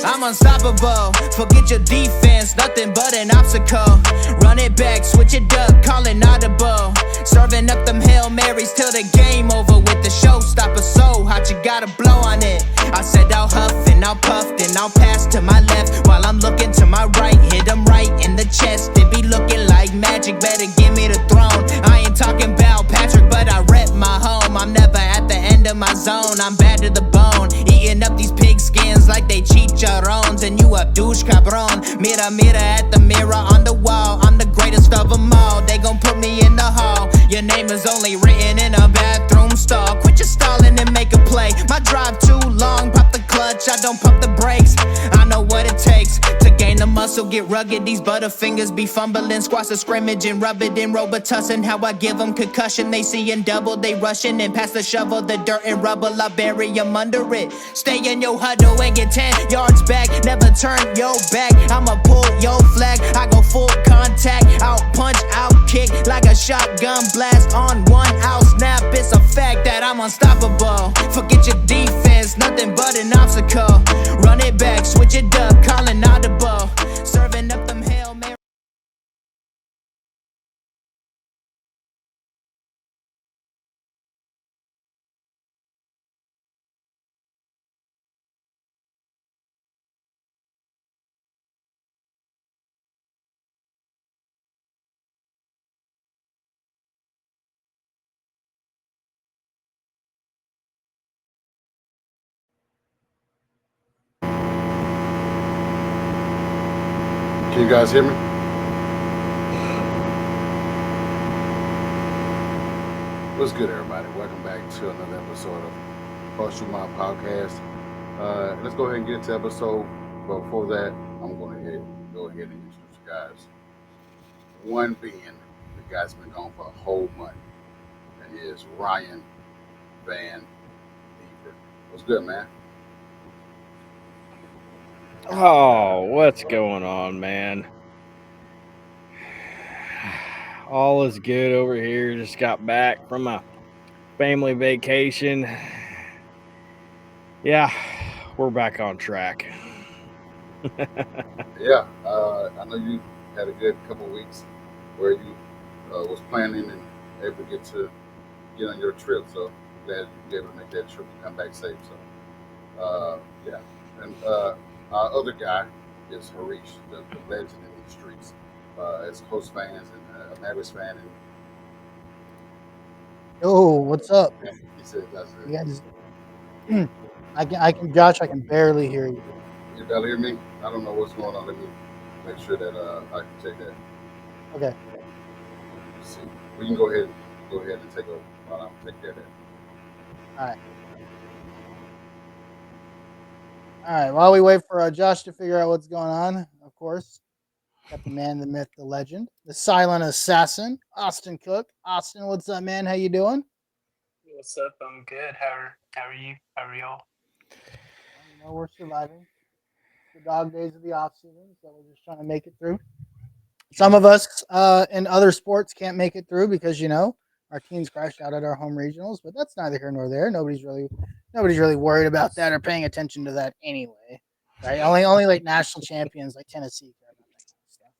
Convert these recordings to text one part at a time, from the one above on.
I'm unstoppable. Forget your defense, nothing but an obstacle. Run it back, switch it up, call it audible. Serving up them Hail Marys till the game over with the showstopper. So hot, you gotta blow on it. I said I'll huff and I'll puff, then I'll pass to my left while I'm looking to my right. Hit him right in the chest. It be looking like magic, better give me the throne. I ain't talking about Patrick, but I rep my home. I'm never at the end of my zone. I'm bad to the bone, eating up these pig skins like they chicharrones. And you a douche cabron. Mira, mira at the mirror on the wall. I'm the greatest of them all. They gon' put me in the hall. Your name is only written in a bathroom stall. Quit your stalling and make a play. My drive too long, pop the clutch, I don't pump the brakes. I know what it takes to gain the muscle, get rugged. These butterfingers be fumbling, squash the scrimmage and rub it in Robitussin. How I give them concussion, they seeing double, they rushing and pass the shovel, the dirt and rubble, I bury them under it. Stay in your huddle and get 10 yards back, never turn your back. I'ma pull your flag, I go full contact, out punch, out kick like a shotgun blast on 1 out snap. It's a fact that I'm unstoppable. Forget your defense, nothing but an obstacle. Run it back, switch it up, calling audible. Serving up them Hail Marys. Can you guys hear me? What's good, everybody? Welcome back to another episode of Colts Talk podcast. Let's go ahead and get into episode. But before that, I'm going to go ahead and introduce you guys. One being the guy's been gone for a whole month, and he is Ryan Van Beaver. What's good, man? Oh, what's going on, man? All is good over here. Just got back from a family vacation. Yeah, we're back on track. Yeah, I know you had a good couple of weeks where you was planning and able to get on your trip. So glad you were able to make that trip and come back safe. So yeah, and our other guy is Harish, the legend in these streets. As Colts fans and a Mavericks fan, and Oh, what's up? he said that's it. You guys, I can, Josh. I can barely hear you. You barely hear me? I don't know what's going on. Let me make sure that I can check that. Okay. Let's see, we can go ahead and take over. I'll take care of that. All right. All right. While we wait for Josh to figure out what's going on, of course, got the man, the myth, the legend, the silent assassin, Austin Cook. Austin, what's up, man? How you doing? What's up? I'm good. How are you? How are y'all? Well, we're surviving the dog days of the off season, so we're just trying to make it through. Some of us in other sports can't make it through because our teams crashed out at our home regionals, but that's neither here nor there. Nobody's really worried about that or paying attention to that anyway, right? Only like national champions like Tennessee care about that kind of stuff.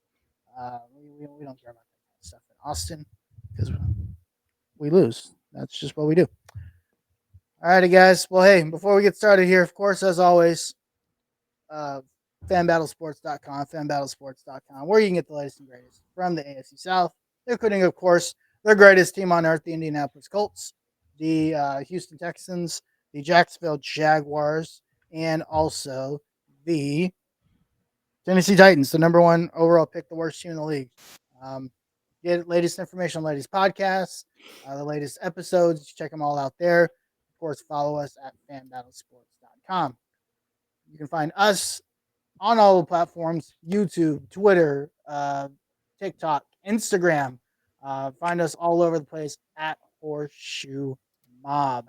We don't care about that kind of stuff in Austin because we lose. That's just what we do. All righty, guys. Well, hey, before we get started here, of course, as always, fanbattlesports.com, where you can get the latest and greatest from the AFC South, including, of course, their greatest team on earth, the Indianapolis Colts, the Houston Texans, the Jacksonville Jaguars, and also the Tennessee Titans, the number one overall pick, the worst team in the league. Get latest information on latest podcasts, the latest episodes. Check them all out there. Of course, follow us at fanbattlesports.com. You can find us on all the platforms: YouTube, Twitter, TikTok, Instagram. Find us all over the place at Horseshoe Mob.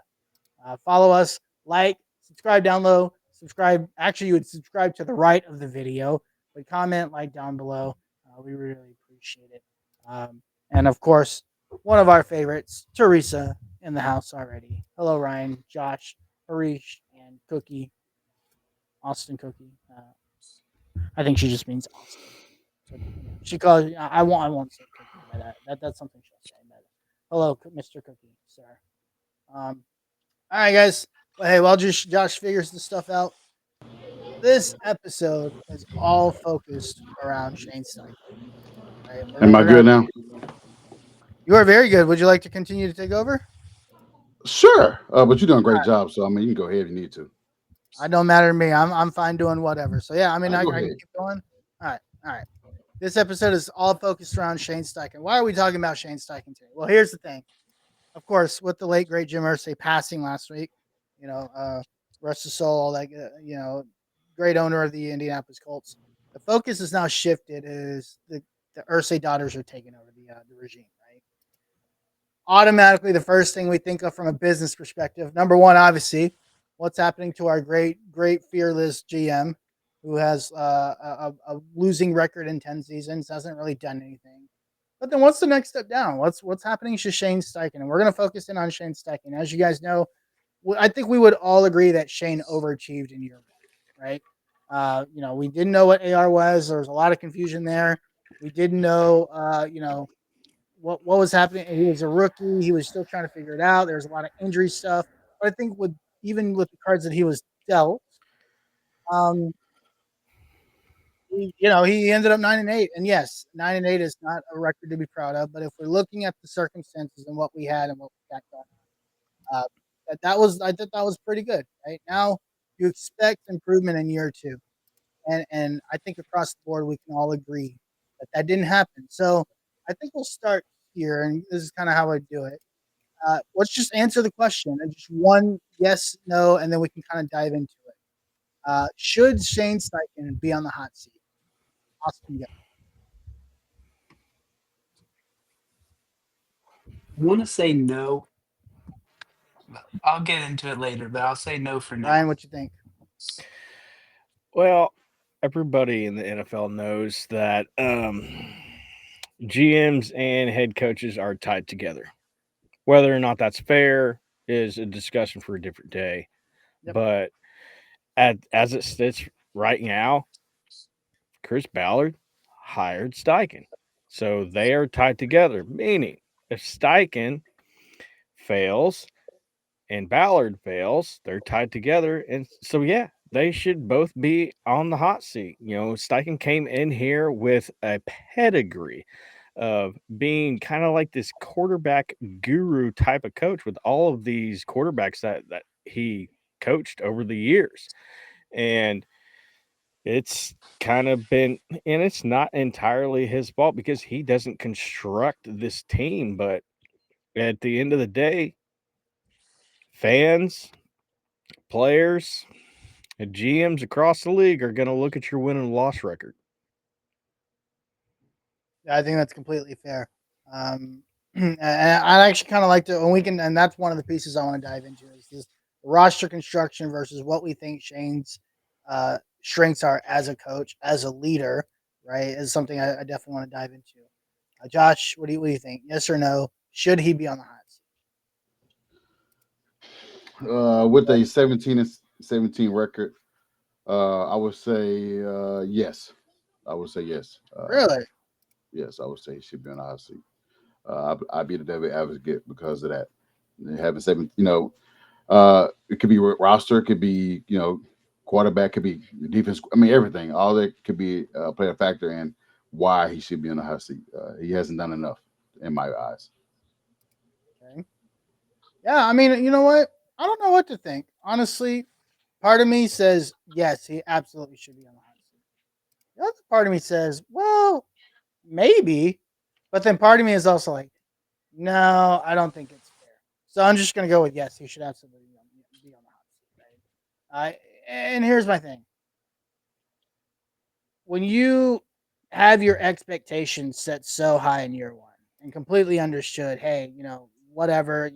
Follow us, like, subscribe down low. Subscribe. Actually, you would subscribe to the right of the video, but comment, like down below. We really appreciate it. And of course, one of our favorites, Teresa, in the house already. Hello, Ryan, Josh, Harish, and Cookie. Austin Cookie. I think she just means Austin. So she calls. I won't. I won't say Cookie by that. That's something she'll say. By that. Hello, Mr. Cookie, sir. All right, guys. Well, hey, while Josh figures this stuff out, this episode is all focused around Shane Steichen. Right? Am I We're gonna. good now? You are very good. Would you like to continue to take over? Sure. But you're doing a great job. So I mean, you can go ahead if you need to. I don't matter to me. I'm fine doing whatever. So yeah, I mean, Go I can ahead. keep going. All right. This episode is all focused around Shane Steichen. Why are we talking about Shane Steichen today? Well, here's the thing. Of course, with the late great Jim Irsay passing last week, you know, rest his soul, all that, great owner of the Indianapolis Colts. The focus is now shifted. Is the Irsay daughters are taking over the regime, right? Automatically, the first thing we think of from a business perspective, number one, obviously, what's happening to our great fearless GM, who has a losing record in 10 seasons, hasn't really done anything. But then what's the next step down? What's happening to Shane Steichen? And we're going to focus in on Shane Steichen. As you guys know, I think we would all agree that Shane overachieved in year one, right? We didn't know what AR was. There was a lot of confusion there. We didn't know, what was happening. He was a rookie. He was still trying to figure it out. There was a lot of injury stuff. But I think even with the cards that he was dealt, um, he ended up 9-8, and yes, 9-8 is not a record to be proud of. But if we're looking at the circumstances and what we had and what we got going on, I thought that was pretty good. Right now, you expect improvement in year two, and I think across the board we can all agree that didn't happen. So I think we'll start here, and this is kind of how I do it. Let's just answer the question and just one yes, no, and then we can kind of dive into it. Should Shane Steichen be on the hot seat? Austin, go. I want to say no. I'll get into it later, but I'll say no for Ryan, now. what you think? Well, everybody in the NFL knows that GMs and head coaches are tied together. Whether or not that's fair is a discussion for a different day. Yep. But as it sits right now, Chris Ballard hired Steichen. So they are tied together, meaning if Steichen fails and Ballard fails, they're tied together. And so, yeah, they should both be on the hot seat. Steichen came in here with a pedigree of being kind of like this quarterback guru type of coach with all of these quarterbacks that he coached over the years. And it's kind of been, and it's not entirely his fault because he doesn't construct this team. But at the end of the day, fans, players, and GMs across the league are going to look at your win and loss record. Yeah, I think that's completely fair. And I actually kind of like to, and we can, and that's one of the pieces I want to dive into is this roster construction versus what we think Shane's strengths are as a coach, as a leader, right? Is something I definitely want to dive into. Josh, what do you think? Yes or no? Should he be on the hot seat? With a 17-17 record, I would say yes. I would say yes. Really? Yes, I would say he should be on the hot seat. I'd be the devil advocate because of that. Having seven, it could be roster, it could be quarterback, could be defense. I mean, everything. All that could be play a factor in why he should be on the hot seat. He hasn't done enough in my eyes. Okay. Yeah, I mean, you know what? I don't know what to think. Honestly, part of me says yes, he absolutely should be on the hot seat. The other part of me says, well, maybe, but then part of me is also like, no, I don't think it's fair. So I'm just gonna go with yes, he should absolutely be on the hot seat, right? And here's my thing: when you have your expectations set so high in year one and completely understood, hey, whatever,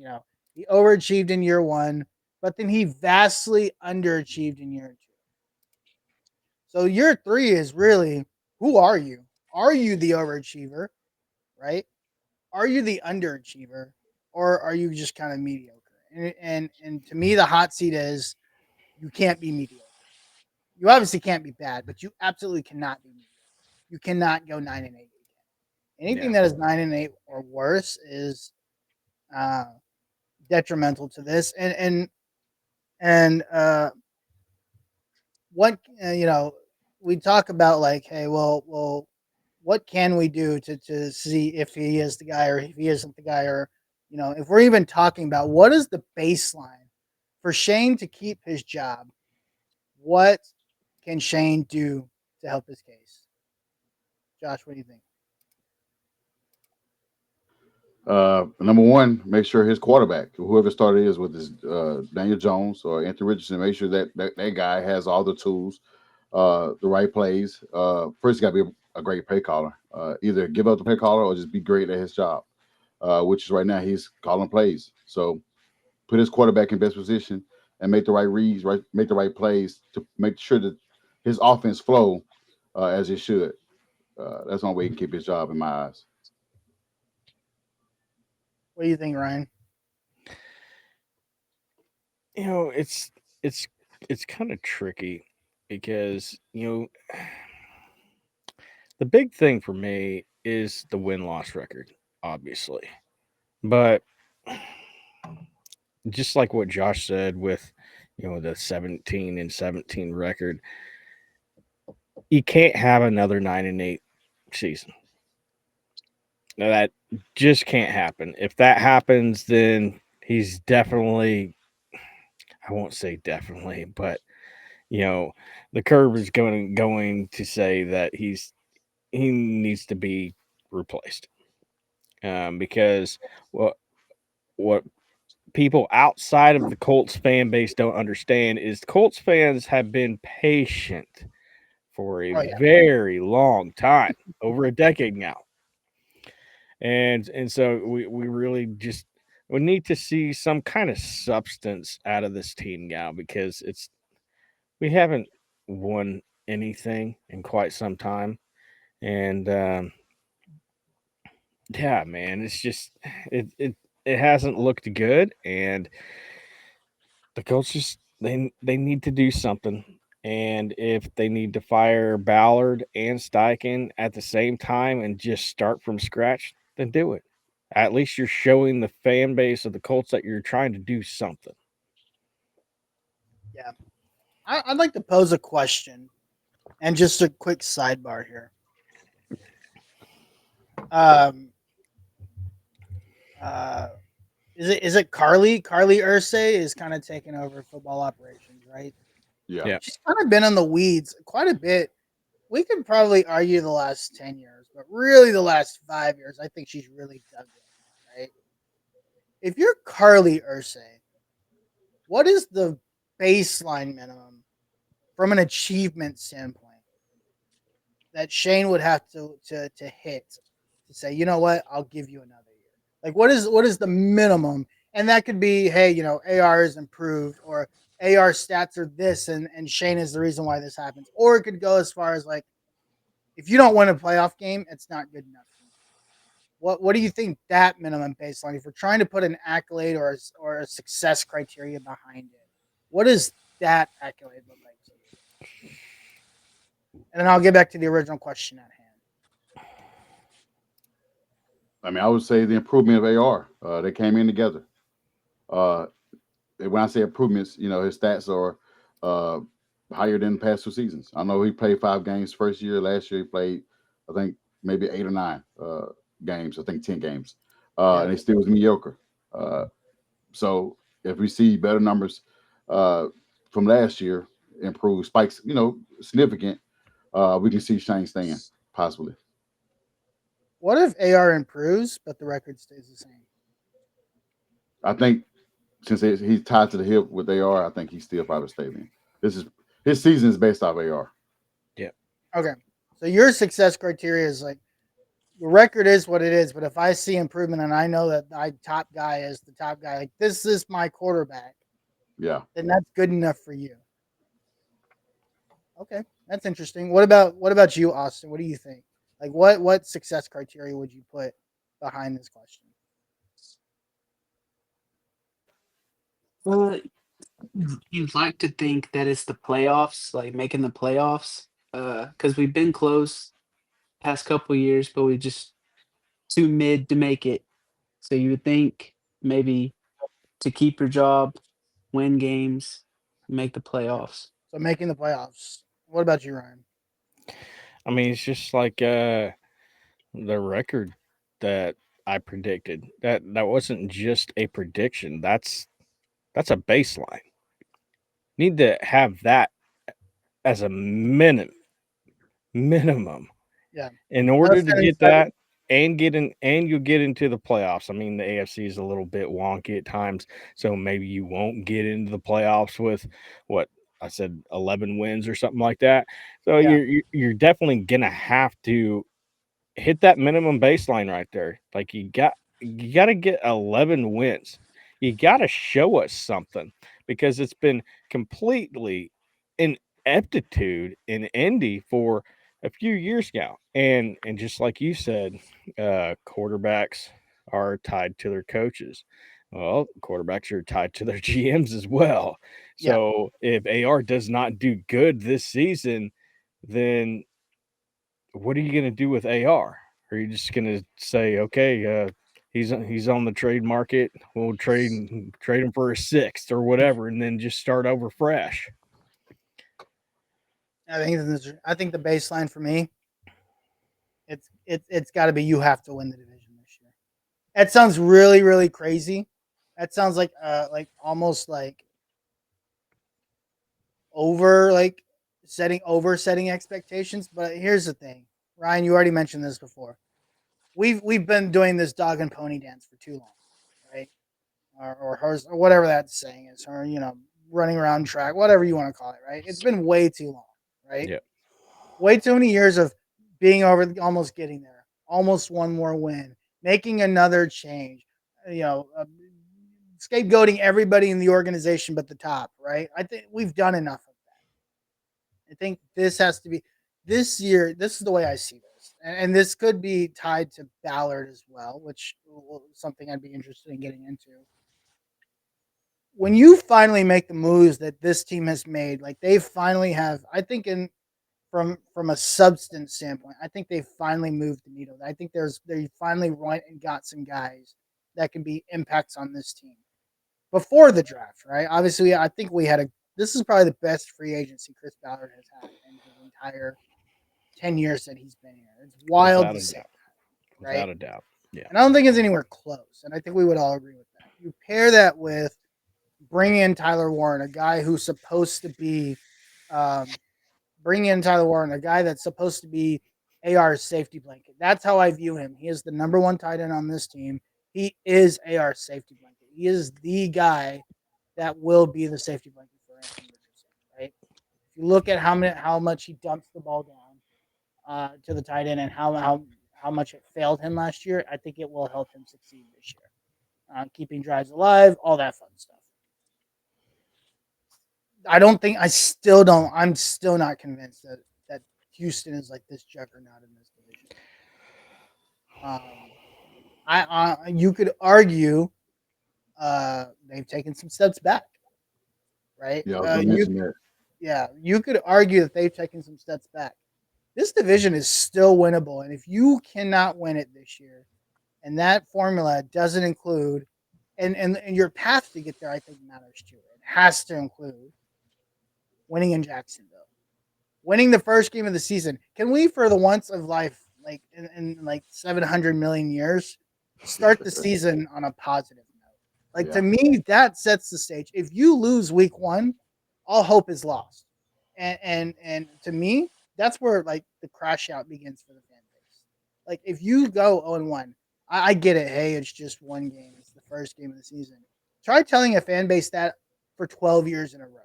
he overachieved in year one, but then he vastly underachieved in year two. So year three is really, who are you? Are you the overachiever, right? Are you the underachiever, or are you just kind of mediocre? And to me, the hot seat is you can't be mediocre. You obviously can't be bad, but you absolutely cannot be mediocre. You cannot go 9-8 again. Anything Yeah. that is 9-8 or worse is uh, detrimental to this. And what we talk about like, hey, well, what can we do to see if he is the guy or if he isn't the guy, or if we're even talking about what is the baseline for Shane to keep his job, what can Shane do to help his case? Josh, what do you think? Number one, make sure his quarterback, whoever starter is, with his Daniel Jones or Anthony Richardson, make sure that guy has all the tools, the right plays. First, got to be a great play caller. Either give up the play caller or just be great at his job, which is right now he's calling plays. So put his quarterback in best position and make the right reads, right, make the right plays to make sure that his offense flow as it should. That's the only way he can keep his job in my eyes. What do you think, Ryan? It's it's it's kind of tricky because the big thing for me is the win loss record, obviously, but just like what Josh said with the 17-17 record, you can't have another 9-8 season. Now that just can't happen. If that happens, then he's definitely, I won't say definitely, but you know, the curve is going to say that he needs to be replaced. Because what people outside of the Colts fan base don't understand is Colts fans have been patient for a Oh yeah, very long time, over a decade now. And so we really just we need to see some kind of substance out of this team now, because we haven't won anything in quite some time. And yeah, man, it's just it hasn't looked good, and the coaches they need to do something. And if they need to fire Ballard and Steichen at the same time and just start from scratch, then do it. At least you're showing the fan base of the Colts that you're trying to do something. yeah. I'd like to pose a question, and just a quick sidebar here. Um, uh, is it Carly? Carly Ursay is kind of taking over football operations, right? Yeah. Yeah. She's kind of been in the weeds quite a bit. We could probably argue the last 10 years, but really the last 5 years, I think she's really dug in, right? If you're Carly Ursay, what is the baseline minimum from an achievement standpoint that Shane would have to hit to say, you know what, I'll give you another year? Like, what is the minimum? And that could be, hey, AR is improved, or AR stats are this, and Shane is the reason why this happens. Or it could go as far as like, if you don't win a playoff game, it's not good enough for me. What do you think that minimum baseline? If we're trying to put an accolade or a success criteria behind it, what does that accolade look like to you? And then I'll get back to the original question at hand. I mean, I would say the improvement of AR. They came in together. Uh, when I say improvements, his stats are uh, higher than the past 2 seasons. I know he played 5 games first year. Last year he played, I think, maybe 8 or 9 games. I think 10 games, Yeah. and he still was mediocre. Uh, so if we see better numbers uh, from last year, improved spikes, significant, we can see Shane staying possibly. What if AR improves but the record stays the same? I think since he's tied to the hip with AR, I think he still probably stay in. This is his season is based off AR. Yeah. Okay. So your success criteria is like, the record is what it is, but if I see improvement and I know that my top guy is the top guy, like this is my quarterback, Yeah. then that's good enough for you. Okay, that's interesting. What about you, Austin? What do you think? Like, what success criteria would you put behind this question? Well, you'd like to think that it's the playoffs, like making the playoffs, because we've been close past couple years, but we just too mid to make it. So you would think maybe to keep your job, win games, make the playoffs. So making the playoffs. What about you, Ryan? I mean, it's just like the record that I predicted. That wasn't just a prediction. That's a baseline. Need to have that as a minimum Yeah, in I order was to getting get excited. that and get in and you'll get into the playoffs. I mean, the AFC is a little bit wonky at times, so maybe you won't get into the playoffs with what I said 11 wins or something like that. So Yeah, you're definitely gonna have to hit that minimum baseline right there. Like you got to get 11 wins. You got to show us something because it's been completely ineptitude in Indy for a few years now. And just like you said, quarterbacks are tied to their coaches. Well, quarterbacks are tied to their GMs as well. yeah. So if AR does not do good this season, then what are you going to do with AR? Are you just going to say, okay, he's on the trade market. We'll trade him for a sixth or whatever, and then just start over fresh. I think the baseline for me, it's got to be you have to win the division this year. That sounds really really crazy. That sounds like almost like over like setting expectations. But here's the thing, Ryan, you already mentioned this before. We've been doing this dog and pony dance for too long, right? Or whatever that saying is, or running around track, whatever you want to call it, right? It's been way too long, right? Yeah, Way too many years of being over, almost getting there, almost one more win, making another change, you know, scapegoating everybody in the organization but the top, right? I think we've done enough of that. I think this has to be this year. This is the way I see this, and this could be tied to Ballard as well, which something I'd be interested in getting into. When you finally make the moves that this team has made, like they finally have, I think in from a substance standpoint, I think they finally moved the needle. I think they finally went and got some guys that can be impacts on this team before the draft, right? Obviously, I think we had a this is probably the best free agency Chris Ballard has had in his entire 10 years that he's been here. It's wild without to a say, doubt. right? Without a doubt. Yeah. And I don't think it's anywhere close. And I think we would all agree with that. You pair that with bring in Tyler Warren, a guy who's supposed to be um, bring in Tyler Warren, a guy that's supposed to be AR's safety blanket. That's how I view him. He is the number one tight end on this team. He is AR's safety blanket. He is the guy that will be the safety blanket for Anthony Richardson, right? If you look at how much he dumps the ball down to the tight end and how much it failed him last year, I think it will help him succeed this year. Keeping drives alive, all that fun stuff. I don't think I still don't. I'm still not convinced that Houston is like this juggernaut in this division. Um, you could argue they've taken some steps back, right? Yeah, I was gonna mention that. You could argue that they've taken some steps back. This division is still winnable, and if you cannot win it this year, and that formula doesn't include, and your path to get there, I think matters too. It has to include winning in Jacksonville, winning the first game of the season. Can we, for the once of life, like in like 700 million years, start the season on a positive note? Like to Yeah, me, that sets the stage. If you lose week one, all hope is lost. And to me, that's where like the crash out begins for the fan base. Like if you go 0-1, I get it. Hey, it's just one game. It's the first game of the season. Try telling a fan base that for 12 years in a row.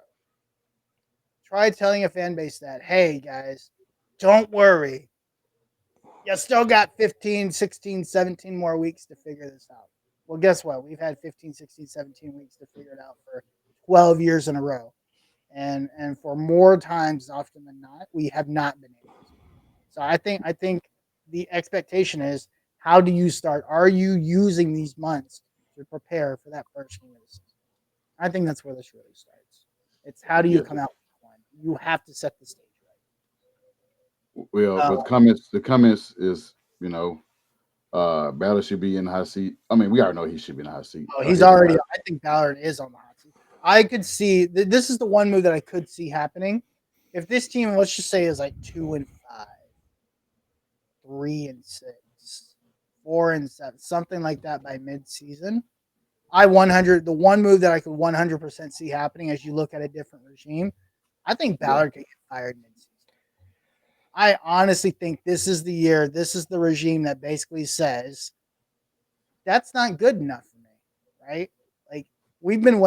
Try telling a fan base that, hey guys, don't worry. You still got 15, 16, 17 more weeks to figure this out. Well, guess what? We've had 15, 16, 17 weeks to figure it out for 12 years in a row. And for more times often than not, we have not been able to. So I think the expectation is how do you start? Are you using these months to prepare for that first game of the season? I think that's where this really starts. It's how do you Yeah. come out week one? You have to set the stage Well, right. but the comments is, you know, Ballard should be in the hot seat. I mean, we already know he should be in the hot seat. Oh, he's His already. entire I think Ballard is on the hot seat. I could see this is the one move that I could see happening. If this team, let's just say, is like 2-5, 3-6, 4-7, something like that by mid-season, I 100. The one move that I could 100% see happening as you look at a different regime, I think yeah. Ballard could get fired mid-season. I honestly think this is the year. This is the regime that basically says that's not good enough for me, right? Like we've been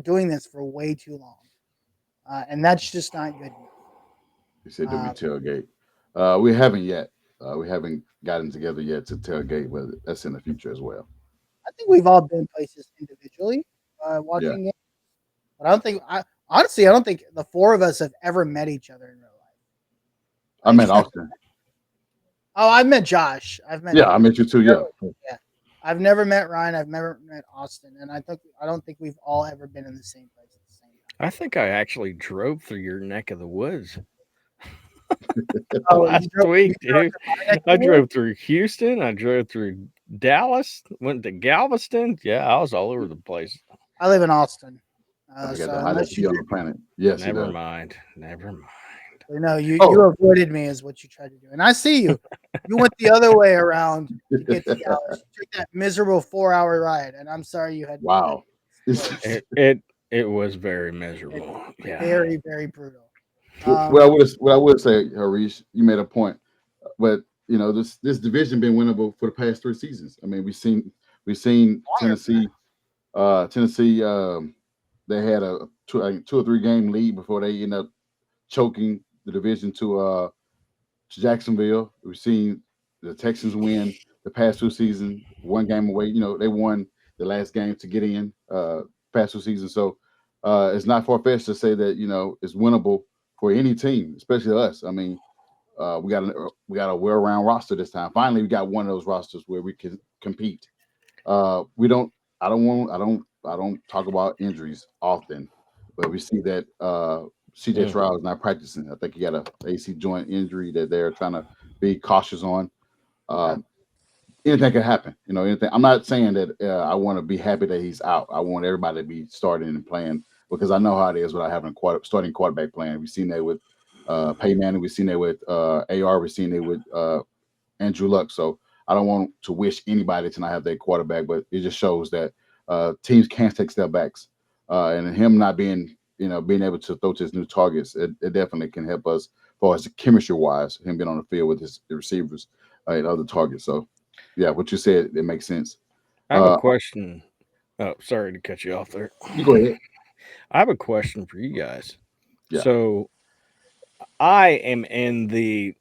doing this for way too long, and that's just not good enough. He said there'll be tailgate. We haven't yet. We haven't gotten together yet to tailgate, but that's in the future as well. I think we've all been places individually Yeah. watching games, but I don't think I honestly I don't think the four of us have ever met each other in real I life. met Like, Austin. oh, I've met Josh. I've met Yeah, I met you too. Yeah. yeah. I've never met Ryan. I've never met Austin, and I don't think we've all ever been in the same place at the same time. I think I actually drove through your neck of the woods Oh, last you week, drove dude. to my neck of I the woods? drove through Houston. I drove through Dallas. Went to Galveston. Yeah, I was all over the place. I live in Austin, I got so the hottest unless you tea on do, the planet. Yes, he Never does. mind. Never mind. no, you Oh. avoided me is what you tried to do, and I see you. You went the other way around to get to Dallas. You took that miserable 4-hour ride, and I'm sorry you had to do that. Wow. It was very It's miserable. Yeah. very very brutal. Well, I would say, Harish, you made a point, but this division been winnable for the past 3 seasons. I mean, we've seen Tennessee. Tennessee, they had a 2 or 3 game lead before they end up choking the division to Jacksonville. We've seen the Texans win the past 2 seasons, 1 game away. They won the last game to get in past 2 seasons. So it's not far fetched to say that it's winnable for any team, especially us. I mean, we got a well-round roster this time. Finally, we got one of those rosters where we can compete. We don't. I don't talk about injuries often, but we see that CJ Mm. Stroud is not practicing. I think he got a AC joint injury that they're trying to be cautious on. Okay. Um, Anything can happen. Anything. I'm not saying that I want to be happy that he's out. I want everybody to be starting and playing because I know how it is without having a starting quarterback playing. We've seen that with Peyton Manning. We've seen that with AR. We've seen it with Andrew Luck. So I don't want to wish anybody to not have their quarterback, but it just shows that teams can take step backs. And him not being able to throw to his new targets, it definitely can help us as far as chemistry wise, him being on the field with his receivers and other targets. So, yeah, what you said, it makes sense. I have a Uh, question. Oh, sorry to cut you off there. you go ahead. I have a question for you guys. Yeah. So I am in the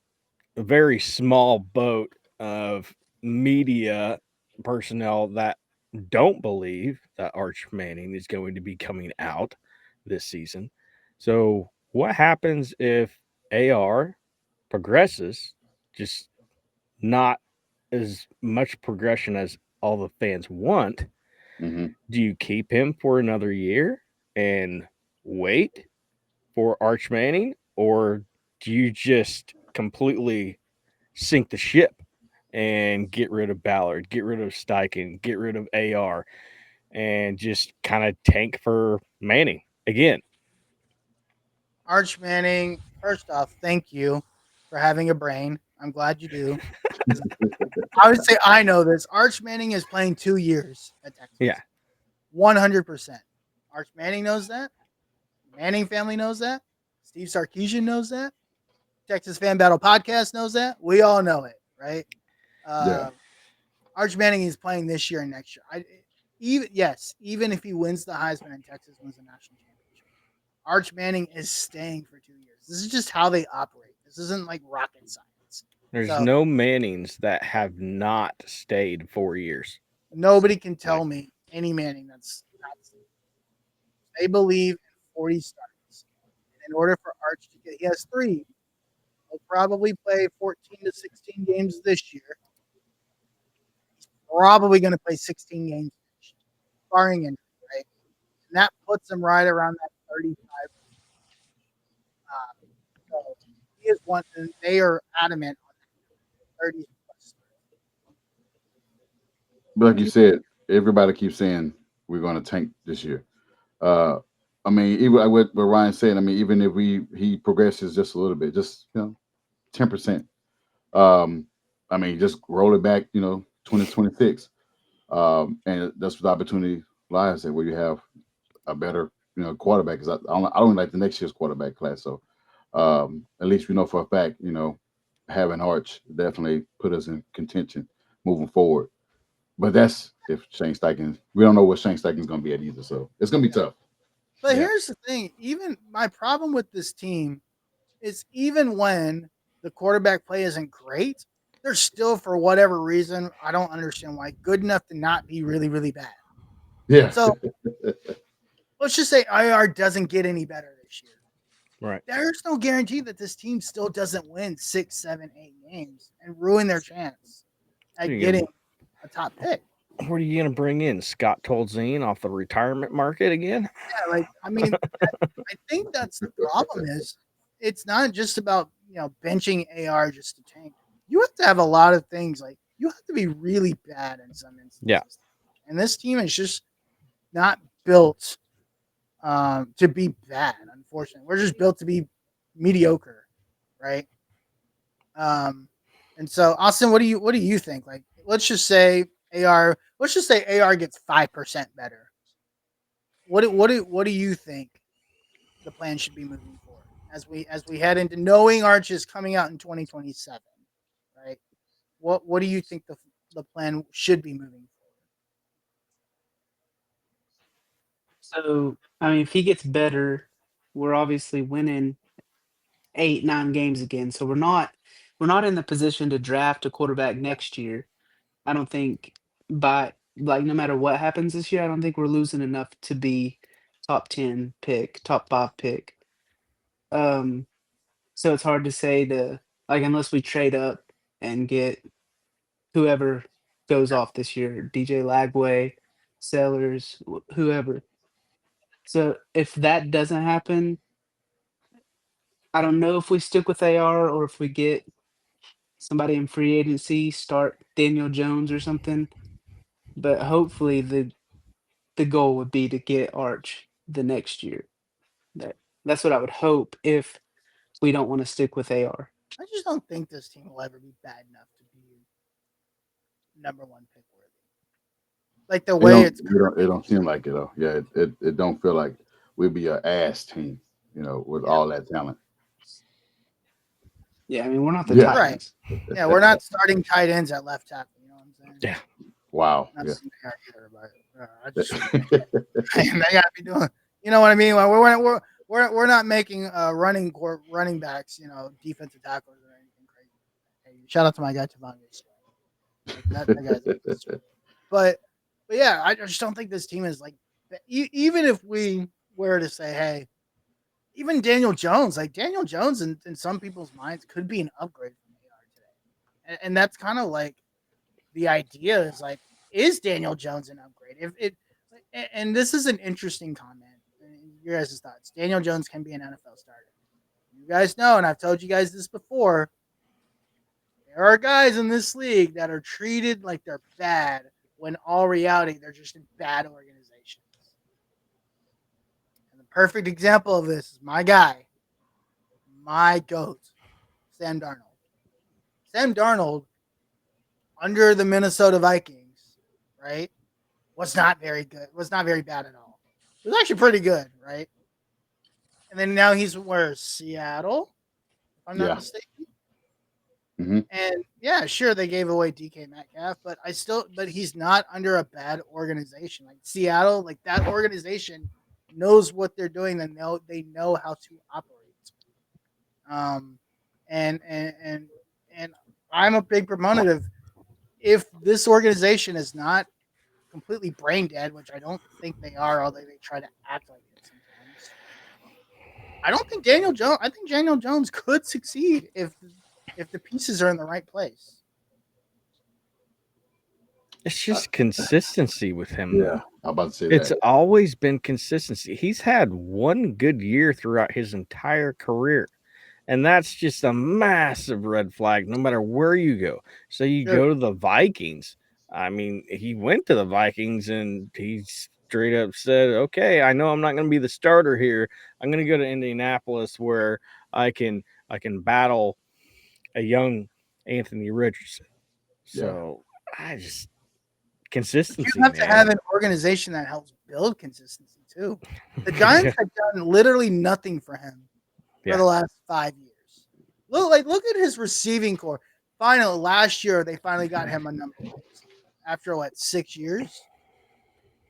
very small boat of media personnel that don't believe that Arch Manning is going to be coming out this season. So, what happens if AR progresses, just not as much progression as all the fans want? Hmm. Do you keep him for another year and wait for Arch Manning, or do you just completely sink the ship and get rid of Ballard, get rid of Steichen, get rid of AR, and just kind of tank for Manning again? Arch Manning, first off, thank you for having a brain. I'm glad you do. I would say I know this. Arch Manning is playing 2 years at Yeah, Texas. 100%. Arch Manning knows that. Manning family knows that. Steve Sarkisian knows that. Texas Fan Battle Podcast knows that. We all know it, right? Yeah. Uh, Arch Manning is playing this year and next year. Even if he wins the Heisman and Texas wins the national championship, Arch Manning is staying for 2 years. This is just how they operate. This isn't like rocket science. there's So no Mannings that have not stayed 4 years. nobody can tell Like, me any Manning that's not. They believe in 40 starts. And in order for Arch to get, he has three. He'll probably play 14 to 16 games this year. Probably going to play 16 games, barring injury, right? and that puts him right around that 35. So he is one, and they are adamant on that 30 plus. But like What you do you said, everybody keeps saying we're going to tank this year. Uh, I mean, even like what Ryan said. I mean, even if he progresses just a little bit, just 10%. Um, I mean, just roll it back. 2026, and that's what the opportunity lies there, where you have a better quarterback. Because I don't like the next year's quarterback class. So at least we know for a fact, having Arch definitely put us in contention moving forward. But that's if Shane Steichen. We don't know what Shane Steichen's going to be at either, so it's going to be think? tough. But Yeah. here's the thing: even my problem with this team is even when the quarterback play isn't great, they're still for whatever reason I don't understand why good enough to not be really really bad. Yeah, So let's just say IR doesn't get any better this year. Right. There's no guarantee that this team still doesn't win 6, 7, 8 games and ruin their chance Who are at you getting gonna, a top pick. what are you going to bring in? Scott Tolzien off the retirement market again? Yeah, like I mean, I think that's the problem is it's not just about benching AR just to tank. You have to have a lot of things like you have to be really bad in some Yeah. instances, and this team is just not built to be bad. Unfortunately, we're just built to be mediocre, right? Um, and so Austin, what do you think? Like, let's just say AR. Let's just say AR gets 5% better. What do you think the plan should be moving forward as we head into knowing Arch is coming out in 2027, right? What do you think the plan should be moving So, I mean, if he gets better, we're obviously winning 8, 9 games again. So we're not in the position to draft a quarterback next year. I don't think by like no matter what happens this year, I don't think we're losing enough to be top 10 pick, top 5 pick. Um, so it's hard to say to like unless we trade up and get whoever goes off this year, DJ Lagway, Sellers, whoever. So if that doesn't happen, I don't know if we stick with AR or if we get somebody in free agency, start Daniel Jones or something. But hopefully the goal would be to get Arch the next year. That that's what I would hope if we don't want to stick with AR. forward? I just don't think this team will ever be bad enough to be number one pick worthy. Like the it way don't it's it don't, it currently don't seem like it though. Yeah, it don't feel like we'd be a ass team, with yeah, all that talent. Yeah, I mean we're not the Yeah. right. Titans. Yeah, we're not starting tight ends at left tackle. You know what I'm saying? Yeah. Wow. Not Yeah. saying they are either, but I just they gotta be doing. You know what I mean? Like, we're not making running backs, defensive tackles or anything crazy. Hey, shout out to my guy Tavon. Like that guy's but yeah, I just don't think this team is like even if we were to say, hey, even Daniel Jones in some people's minds could be an upgrade from AR today, and that's kind of like the idea is like, is Daniel Jones an upgrade? If it, and this is an interesting comment. Your guys' thoughts. Daniel Jones can be an NFL starter. You guys know, and I've told you guys this before. There are guys in this league that are treated like they're bad when all reality they're just in bad organizations. And the perfect example of this is my guy, my goat, Sam Darnold. Sam Darnold under the Minnesota Vikings, right, was not very good. Was not very bad at all. It was actually pretty good, right? And then now he's where Seattle, if I'm not Yeah. mistaken. Hmm. And yeah, sure they gave away DK Metcalf, but he's not under a bad organization like Seattle. Like that organization knows what they're doing. They know how to operate. Um, and I'm a big proponent of if this organization is not completely brain dead, which I don't think they are, although they try to act like it sometimes. I don't think Daniel Jones. I think Daniel Jones could succeed if the pieces are in the right place. It's just consistency with him, Yeah, though. I'm about to say It's that. always been consistency. He's had one good year throughout his entire career. And that's just a massive red flag no matter where you go. So you Sure. go to the Vikings. I mean, he went to the Vikings and he straight up said, "Okay, I know I'm not going to be the starter here. I'm going to go to Indianapolis where I can I can battle a young Anthony Richardson." Yeah. So I just But you consistency, have to man. have an organization that helps build consistency too. The Giants have done literally nothing for him for Yeah. the last 5 years. Look at his receiving core. Finally, last year they finally got him a number one receiver. After what, 6 years?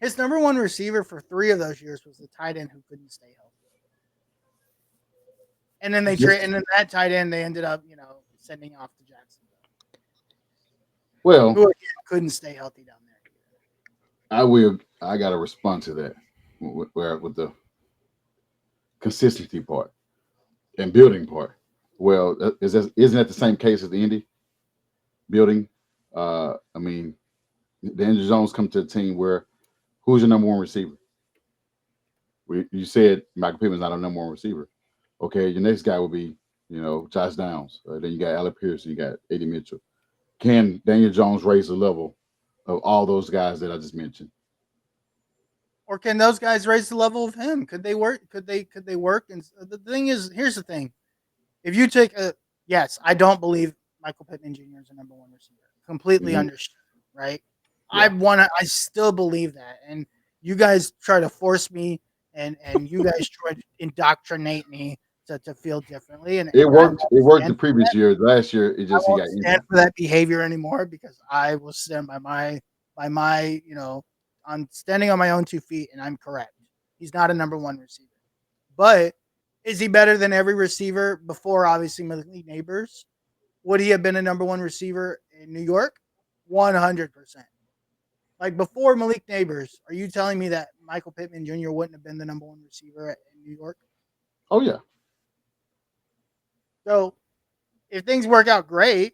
His number one receiver for 3 of those years was the tight end who couldn't stay healthy. And then and then that tight end they ended up, sending off to Jacksonville, Well, who again couldn't stay healthy down there either. I will. I got to respond to that with the consistency part and building part. Well, isn't that the same case as the Indy building? I mean, the Andrew Jones come to a team where who's your number one receiver? You said Michael Pittman's not a number one receiver. Okay, your next guy will be, Josh Downs. Then you got Alec Pierce, you got Eddie Mitchell. Can Daniel Jones raise the level of all those guys that I just mentioned? Or can those guys raise the level of him? Could they work? Could they work? And the thing is, here's the thing: if you take a yes, I don't believe Michael Pittman Jr. is a number one receiver. Completely Hmm. understood, right? Yeah. I still believe that, and you guys try to force me, and you guys try to indoctrinate me to feel differently, and It I worked. won't It worked the stand for previous that. year. Last year, it I just he won't got stand injured. for that behavior anymore because I will stand by my I'm standing on my own 2 feet, and I'm correct. He's not a number one receiver, but is he better than every receiver before? Obviously, Malik Neighbors. Would he have been a number one receiver in New York? 100%. Like before Malik Neighbors, are you telling me that Michael Pittman Jr. wouldn't have been the number one receiver in New York? Oh yeah. So if things work out great,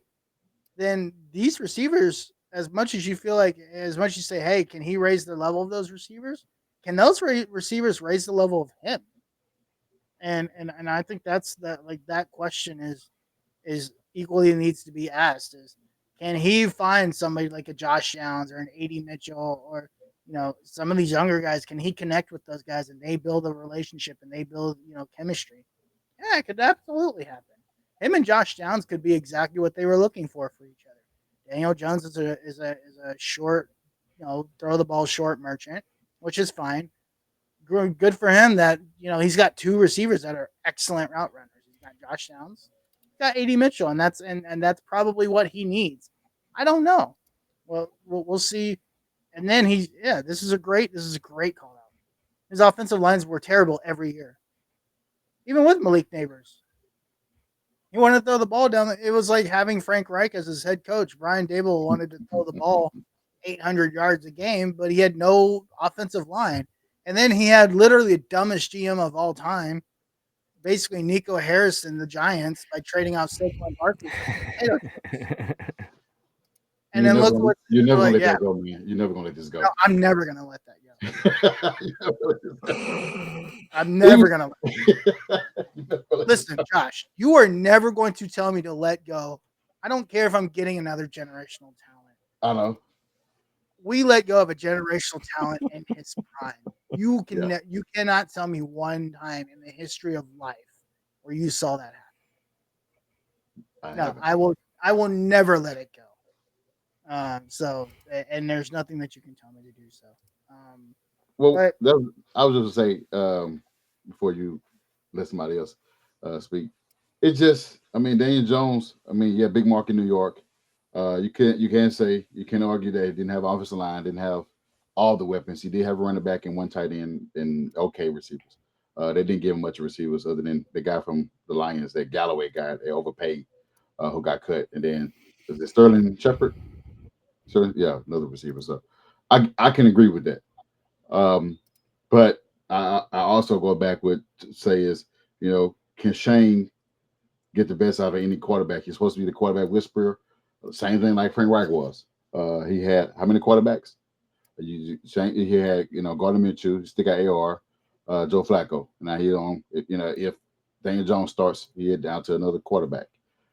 then these receivers, as much as you feel like, as much as you say, hey, can he raise the level of those receivers? Can those receivers raise the level of him? And I think that's that like that question is equally needs to be asked is can he find somebody like a Josh Downs or an AD Mitchell or some of these younger guys, can he connect with those guys and they build a relationship and they build chemistry? Yeah, it could absolutely happen. Him and Josh Downs could be exactly what they were looking for each other. Daniel Jones is a short, throw the ball short merchant, which is fine. Good for him that he's got two receivers that are excellent route runners. He's got Josh Downs, he's got AD Mitchell, and that's probably what he needs. I don't know. Well, we'll see. And then this is a great call out. His offensive lines were terrible every year, even with Malik Neighbors. He wanted to throw the ball down. It was like having Frank Reich as his head coach. Brian Dable wanted to throw the ball 800 yards a game, but he had no offensive line. And then he had literally the dumbest GM of all time, basically Nico Harrison, the Giants, by trading out Saquon Barkley for potato chips. And then look what You're never gonna like, let yeah, that go, man. You're never gonna let this no, go. I'm never gonna let that go. You're never gonna let this go. I'm Even never gonna you're never gonna let this listen, go. Josh. You are never going to tell me to let go. I don't care if I'm getting another generational talent. I know. We let go of a generational talent in his prime. Yeah, You cannot tell me one time in the history of life where you saw that happen. I No, haven't. I will never let it go. And there's nothing that you can tell me to do so. Um, Well, but I was just gonna say before you let somebody else speak. It just, I mean, Daniel Jones. I mean, yeah, big market New York. You can't argue that he didn't have offensive line, didn't have all the weapons. He did have a running back and one tight end and okay receivers. They didn't give him much receivers other than the guy from the Lions, that Galloway guy they overpaid, who got cut, and then is it Sterling Shepard? Sterling, yeah, another receiver. So I can agree with that. Um, but I also go back with to say is, can Shane get the best out of any quarterback? He's supposed to be the quarterback whisperer. Same thing like Frank Reich was. He had how many quarterbacks? He had Gardner Minshew. He still got AR, Joe Flacco. Now he on. If Daniel Jones starts, he head down to another quarterback,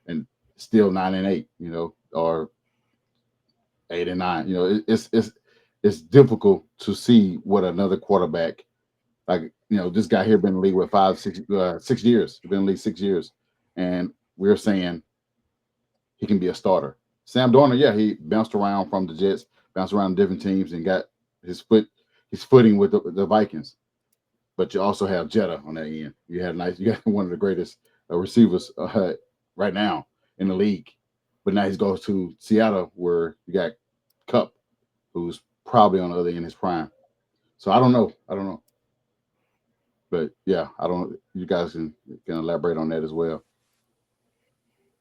and still 9-8. Or 8-9. It's difficult to see what another quarterback like. This guy here been in the league with 6 years. He's been in the league 6 years, and we're saying he can be a starter. Sam Darnold, yeah, he bounced around from the Jets, bounced around different teams, and got his footing with the Vikings. But you also have Jetta on that end. You got one of the greatest receivers right now in the league. But now he's goes to Seattle where you got Cup, who's probably on the other end of his prime. So I don't know. But yeah, I don't. You guys can elaborate on that as well.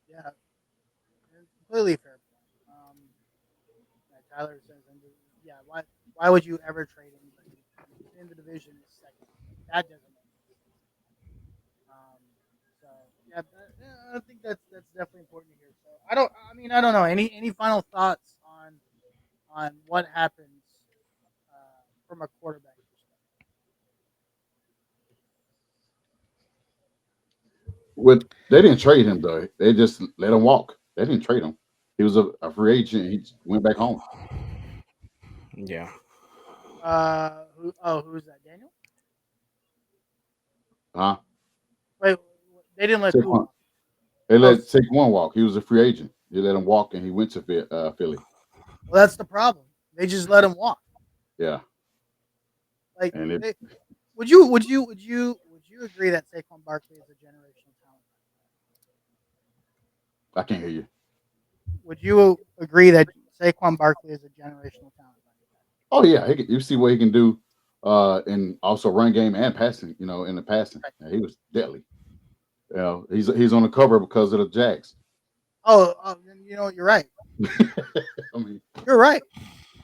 Yeah, completely fair point. Yeah, Tyler says, and yeah, why would you ever trade anybody in the division is second? That doesn't make any sense. So yeah, I think that's definitely important to hear. So I don't know. Any final thoughts on what happens from a quarterback perspective? With They didn't trade him though. They just let him walk. They didn't trade him. He was a free agent. He went back home. Yeah. Who's that? Daniel? Huh? Wait, they didn't let who Saquon. walk? They Oh, let Saquon walk. He was a free agent. They let him walk, and he went to Philly. well, that's the problem. They just let him walk. Yeah, Like, and it. they, would you agree that Saquon Barkley is a generational talent? I can't hear you. Would you agree that Saquon Barkley is a generational talent? Oh yeah, you see what he can do, and also run game and passing. In the passing, Right. yeah, he was deadly. He's on the cover because of the Jags. Then you're right. I mean, You're right.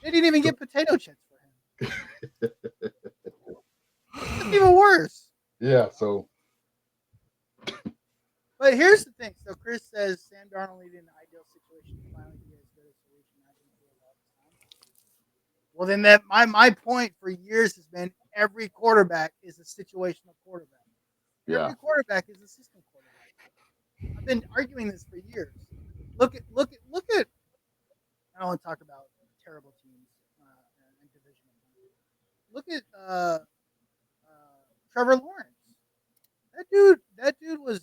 They didn't even get potato chips for him. That's even worse. yeah. So But here's the thing. So Chris says Sam Darnold needed an ideal situation to finally be as good a solution as he was all the time. Well, then that my point for years has been every quarterback is a situational quarterback. yeah, Every quarterback is a system quarterback. I've been arguing this for years. Look at. I don't want to talk about terrible teams and divisional teams. Look at Trevor Lawrence. That dude was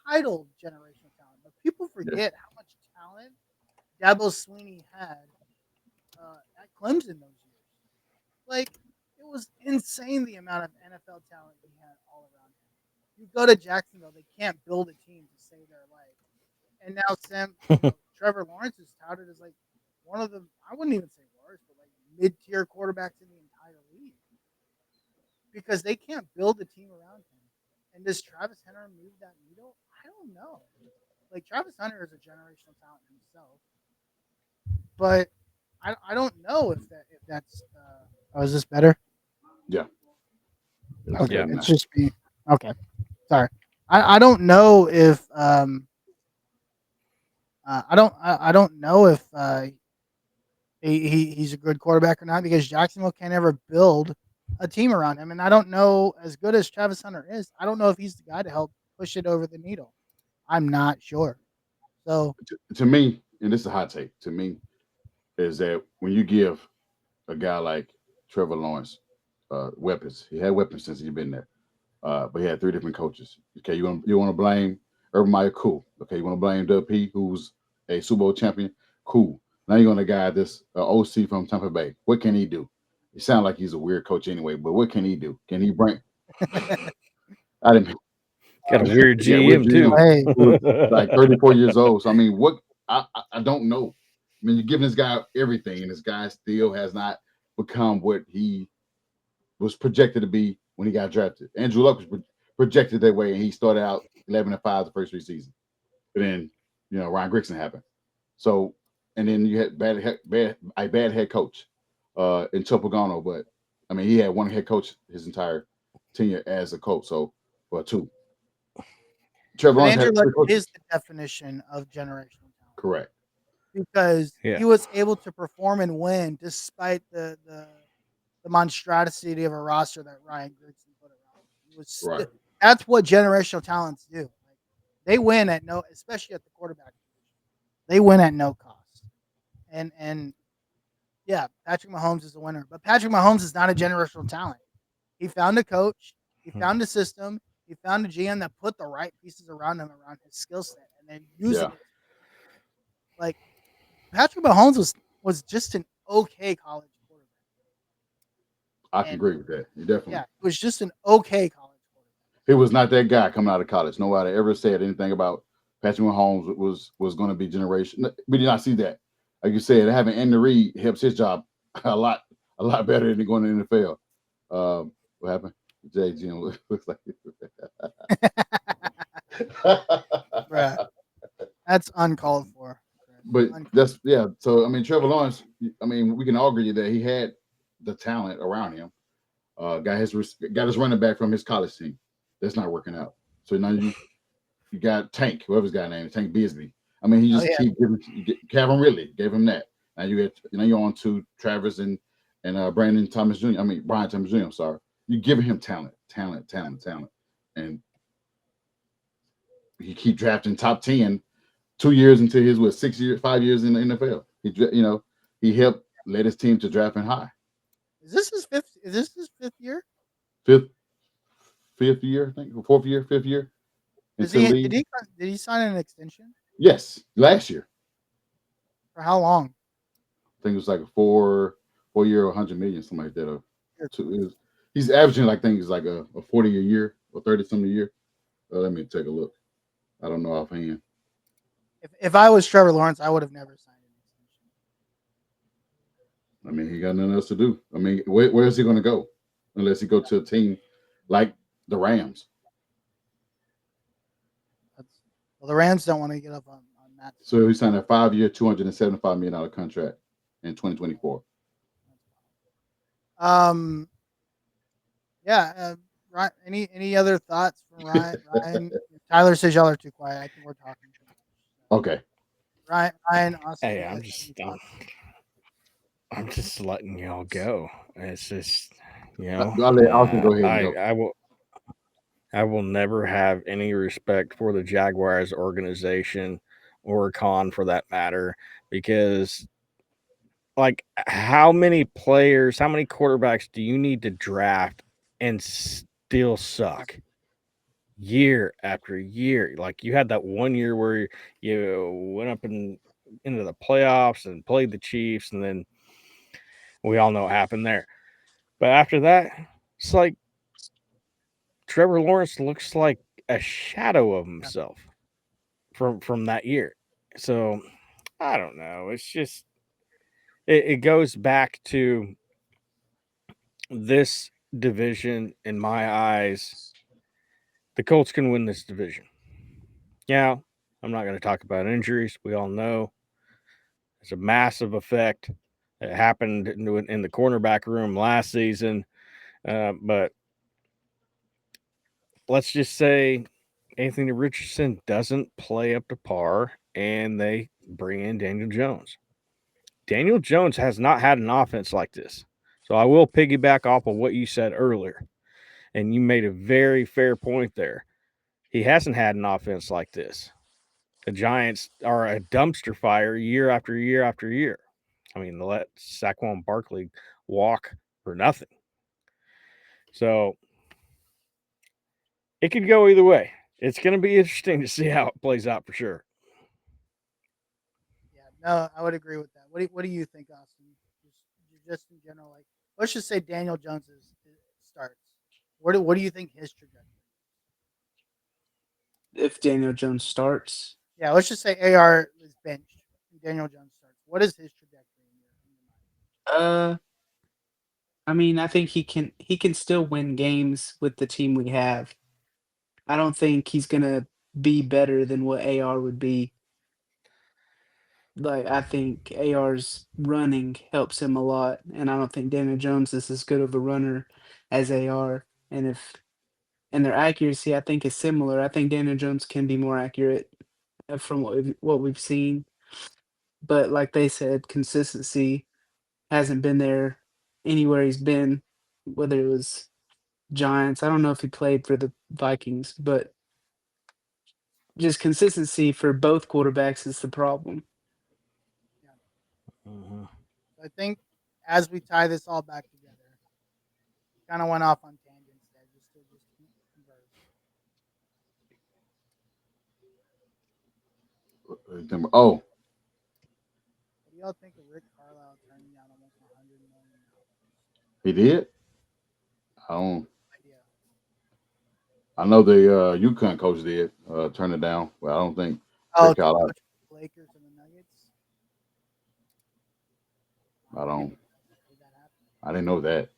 titled generational talent, but people yeah, forget how much talent Dabo Sweeney had at Clemson those years. Like it was insane the amount of NFL talent he had all around him. You go to Jacksonville, they can't build a team to save their life. And now Trevor Lawrence is touted as like one of the I wouldn't even say worst, but like mid-tier quarterbacks in the entire league because they can't build a team around him. And does Travis Hunter move that needle? I don't know. Like Travis Hunter is a generational talent himself, but I don't know if that's. Oh, is this better? yeah. It's Okay, Yeah. better it's now. just me. Okay, sorry. I don't know if I don't know if he's a good quarterback or not because Jacksonville can't ever build a team around him, and I don't know as good as Travis Hunter is. I don't know if he's the guy to help push it over the needle. I'm not sure. So To me, and this is a hot take. To me, is that when you give a guy like Trevor Lawrence weapons, he had weapons since he's been there. But he had three different coaches. Okay, you want to blame Urban Meyer? Cool. Okay, you want to blame Doug P, who's a Super Bowl champion? Cool. Now you're going to guy this OC from Tampa Bay. What can he do? He sounds like he's a weird coach anyway, but what can he do? Can he bring? I didn't. Got a weird Yeah, weird GM GM too. hey, who was like 34 years old. So I mean, what? I don't know. I mean, you're giving this guy everything, and this guy still has not become what he was projected to be when he got drafted. Andrew Luck was projected that way, and he started out 11-5 the first three seasons. But then, Ryan Grigson happened. So, and then you had a bad head coach in Topagano. But I mean, he had one head coach his entire tenure as a coach. So, well, two. Trevor but Lawrence Andrew had Luck three is coaches. the definition of generational talent. Correct. because Yeah. he was able to perform and win despite the monstrosity of a roster that Ryan Grigson put around him. He was Right. that's what generational talents do. Like, they win at no, especially at the quarterback position. They win at no cost. And yeah, Patrick Mahomes is the winner. But Patrick Mahomes is not a generational talent. He found a coach, he Hmm. found a system, he found a GM that put the right pieces around him around his skill set, and then using Yeah. it. Like, Patrick Mahomes was just an okay college quarterback. I can And agree with that. You definitely. yeah, it was just an okay college quarterback. He was not that guy coming out of college. Nobody ever said anything about Patrick Mahomes was going to be generation. We did not see that. Like you said, having Andy Reid helps his job a lot better than going to the NFL. What happened? Jay Jim looks like. Bruh, that's uncalled for. But Uncalled. that's yeah. So I mean, Trevor Lawrence. I mean, we can all agree that he had the talent around him. Got his running back from his college team. That's not working out. So now you got Tank, whoever's got name, Tank Bisley. I mean, he Oh just yeah, keep giving. Calvin Ridley gave him that. Now you're on to Travis and Brandon Thomas Jr. I mean Brian Thomas Jr. I'm sorry. You're giving him talent, and he keep drafting top 10 2 years into his 6 years, 5 years in the NFL. He helped led his team to drafting high. is this his fifth? Is this his fifth year? Fifth, fifth year, I think, fourth year, fifth year Does into the he league. did he sign an extension Yes, last year. for how long? I think it was like a 4 year, 100 million, something like that. He's averaging like things like a 40 a year or 30 something a year. Let me take a look. I don't know offhand. If I was Trevor Lawrence, I would have never signed an extension. I mean, he got nothing else to do. I mean, where is he going to go unless he go to a team like the Rams? Well, the Rams don't want to get up on that. So he signed a 5 year, $275 million contract in 2024. Um, yeah. Ryan, any other thoughts from Ryan? Ryan, Tyler says y'all are too quiet. I think we're talking too much. Okay. Ryan, Austin, Hey, you guys have any thoughts? I'm just letting y'all go. It's just, I'll let Austin go ahead and go. I will never have any respect for the Jaguars organization or Khan for that matter, because like how many players, how many quarterbacks do you need to draft and still suck year after year? Like you had that one year where you went up into the playoffs and played the Chiefs, and then we all know what happened there. But after that, it's like Trevor Lawrence looks like a shadow of himself from that year. So I don't know. It's just it goes back to this division in my eyes. The Colts can win this division. Yeah, I'm not going to talk about injuries. We all know it's a massive effect. It happened in the cornerback room last season, but let's just say Anthony Richardson doesn't play up to par, and they bring in Daniel Jones. Daniel Jones has not had an offense like this. So I will piggyback off of what you said earlier, and you made a very fair point there. He hasn't had an offense like this. The Giants are a dumpster fire year after year after year. I mean, they let Saquon Barkley walk for nothing. So it could go either way. It's going to be interesting to see how it plays out for sure. Yeah, no, I would agree with that. What do you think, Austin? Just in general, like let's just say Daniel Jones starts. What do you think his trajectory? If Daniel Jones starts, Yeah, let's just say AR is benched and Daniel Jones starts. What is his trajectory in your mind? uh, I mean, I think he can still win games with the team we have. I don't think he's gonna be better than what AR would be. Like, I think AR's running helps him a lot, and I don't think Daniel Jones is as good of a runner as AR. And their accuracy, I think, is similar. I think Daniel Jones can be more accurate from what we've seen. but like they said, consistency hasn't been there anywhere he's been, whether it was Giants. I don't know if he played for the Vikings, but just consistency for both quarterbacks is the problem. Yeah. Mhm. So I think as we tie this all back together, kind of went off on tangents there just to converse. Oh, What do y'all think of Rick Carlisle turning down almost $100 million? he did. I don't. Idea. I know the UConn coach did turn it down, but I don't think Oh, Rick to Carlisle. coach the Lakers and the Nuggets. I I don't. didn't see that happen. I didn't know that.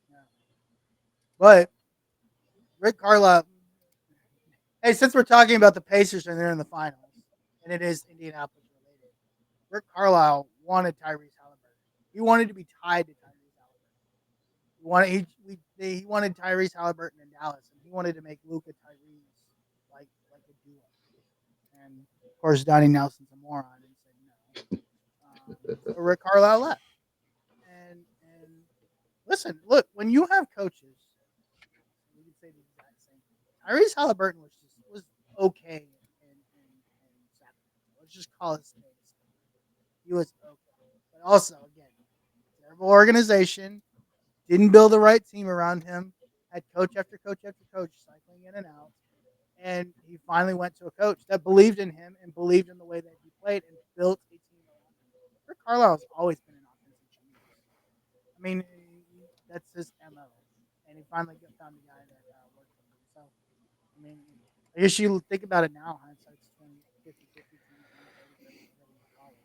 Yeah. But Rick Carlisle. Hey, since we're talking about the Pacers and they're in the finals, and it is Indianapolis related, Rick Carlisle wanted Tyrese Halliburton. He wanted to be tied to Tyrese Halliburton. He wanted Tyrese Halliburton in Dallas, and he wanted to make Luka Tyrese like a duo. And of course, Donnie Nelson's a moron and said no. So Rick Carlisle left. And listen, look, when you have coaches, we can say the exact same thing. Tyrese Halliburton was okay in Sacramento. Let's just call it spade a spade. He was okay, but also again, terrible organization. Didn't build the right team around him. Had coach after coach after coach cycling in and out. And he finally went to a coach that believed in him and believed in the way that he played and built a team around him. Rick Carlisle has always been an offensive genius. I mean, that's his MO. And he finally found a guy that worked for him. So, I mean, I guess you think about it now, hindsight's 20, 50, 50, 20, 20, 30, 30, whatever you call it.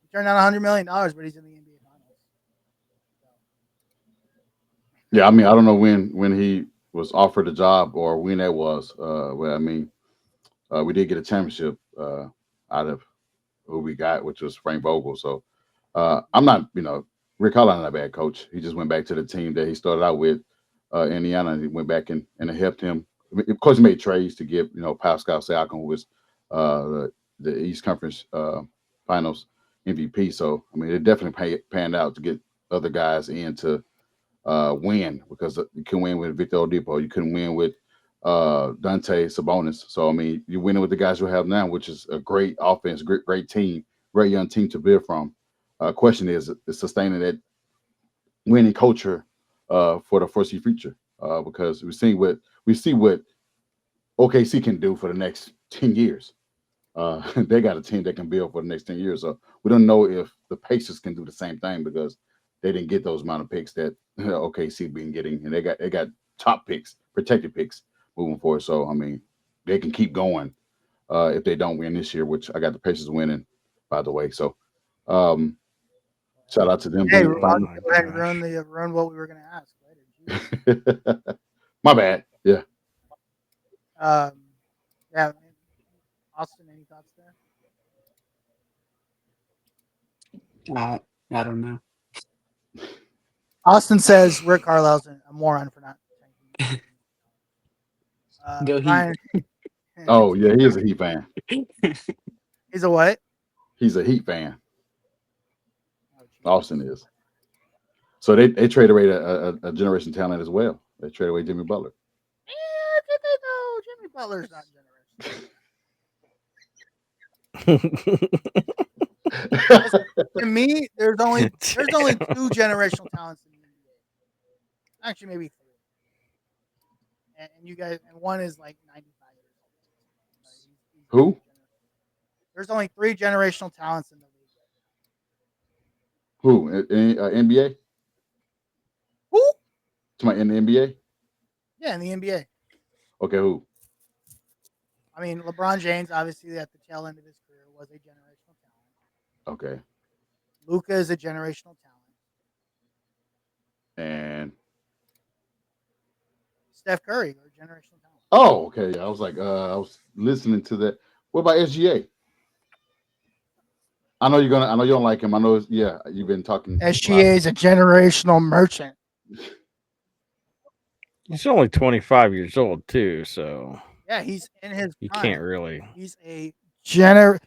He turned down $100 million, but he's in the NBA Finals. So, Yeah, I mean, I don't know when he was offered a job or when that was. Well, I mean, we did get a championship out of who we got, which was Frank Vogel. So I'm not, Rick Carlisle not a bad coach. He just went back to the team that he started out with, Indiana, and he went back and it helped him. I mean, of course, he made trades to get, Pascal Siakam, who was the East Conference Finals MVP. So I mean, it definitely panned out to get other guys in to win because you can win with Victor Oladipo. You couldn't win with Dante Sabonis. So I mean, you're winning with the guys you have now, which is a great offense, great team, great young team to build from. Question is sustaining that winning culture for the foreseeable future because we see what OKC can do for the next 10 years. They got a team that can build for the next 10 years. So we don't know if the Pacers can do the same thing because they didn't get those amount of picks that OKC been getting, and they got top picks, protected picks moving forward. So I mean, they can keep going if they don't win this year, which I got the Pacers winning, by the way. So um, shout out to them hey, being Oh I'll playing. my go ahead and gosh. ruin what we were going to ask later. Jeez. My bad. Yeah. Um, yeah, Austin, any thoughts there? I I don't know. Austin says Rick Carlisle's a moron for not tanking Go Heat. Ryan, Oh yeah, he is a Heat fan. he's a what? He's a Heat fan. Oh, Austin Jesus. is. So they traded away a generation talent as well. They traded away Jimmy Butler. Did they know Jimmy Butler's not generational? Listen, to me, there's only two generational talents in the NBA. Actually, maybe three. And you guys, and one is like 95 years old. Right? He's Who? there's only three generational talents in the league Who? NBA? right now. Who? Somebody in the NBA? Yeah, in the NBA. Okay, who? I mean, LeBron James, obviously at the tail end of his career, was a generational talent. Okay. Luca is a generational talent. And Steph Curry, are generational talent. oh, okay. Yeah, I was like, I was listening to that. What about SGA? I know you don't like him. I know. Yeah, you've been talking a lot. SGA is a generational merchant. He's only 25 years old too, so Yeah, he's in his you can't prime. really. He's a Gener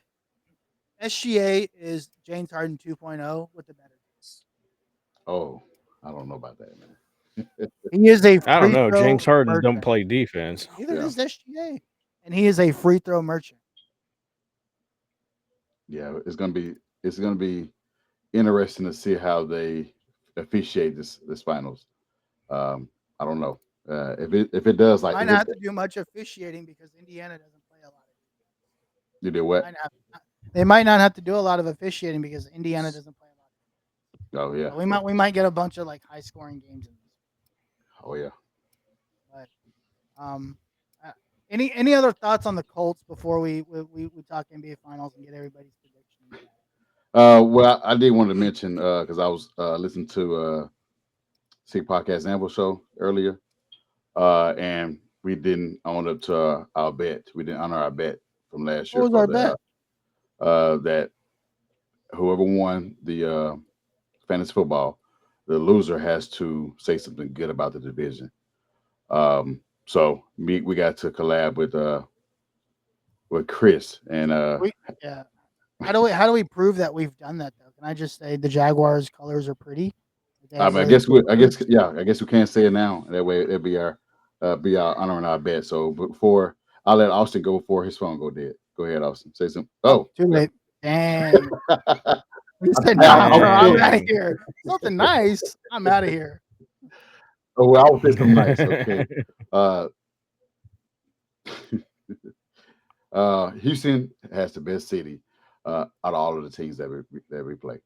SGA is James Harden 2.0 with the better. Oh, I don't know about that, man. He is a I don't free know. throw James Harden don't merchant. play defense. Neither Yeah, does SGA, and he is a free throw merchant. yeah. It's gonna be interesting to see how they officiate this finals. Um, I don't know if it does They like might if not it have to do much officiating because Indiana doesn't play a lot of. you did They what? might not. They might not have to do a lot of officiating because Indiana doesn't play a lot. Oh yeah, So we might get a bunch of like high scoring games in this. oh yeah. But um, uh, any other thoughts on the Colts before we talk NBA Finals and get everybody's predictions? Well, I did want to mention because I was listening to Sick Podcast Amble show earlier, and we didn't own up to our bet. We didn't honor our bet from last What year was for our the bet? that whoever won the fantasy football, the loser has to say something good about the division. So we got to collab with Chris and We yeah. How do we prove that we've done that though? Can I just say the Jaguars colors are pretty? They I, have mean, I really guess cool we I guess colors. yeah I guess we can't say it now. That way it'll be our honoring our bet. So before I'll let Austin go before his phone go dead. Go ahead, Austin. Say something. Oh, Oh, too well, late. Dang. He said, I "Nah, was bro, I'm kidding. out of Dang. here. Something nice. I'm out of here." Oh, well, I will say something nice. Okay. Uh, Houston has the best city out of all of the teams that we play.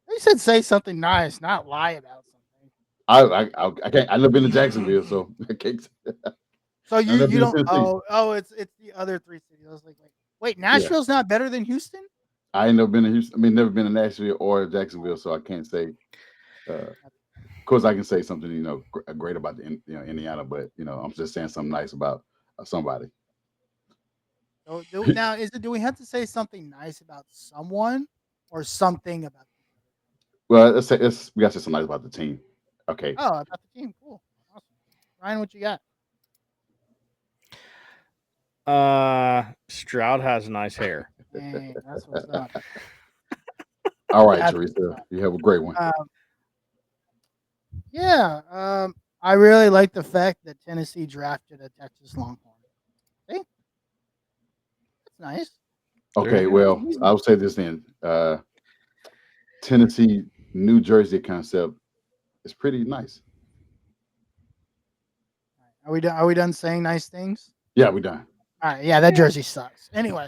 He said, "Say something nice, not lie about something." I can't. I've never been to Jacksonville, so I can't. So I've never you been to don't. Tennessee. It's the other three cities. I was like, wait, Yeah, Nashville's not better than Houston? I ain't never been to Houston. I mean, never been to Nashville or Jacksonville, so I can't say. Of course, I can say something great about the Indiana, but I'm just saying something nice about somebody. So now is it? Do we have to say something nice about someone or something about? Well, we got to say something nice about the team. Okay. Oh, about the team. Cool, awesome. Ryan, what you got? Stroud has nice hair. Hey, that's what's up. All right, That's what's Teresa, up. you have a great one. Um, yeah. I really like the fact that Tennessee drafted a Texas Longhorn. Hey, that's nice. There Okay, you go. well, I will say this then. Tennessee, New Jersey concept is pretty nice. Are we done saying nice things? Yeah, we done. All right. Yeah, that jersey sucks. Anyway,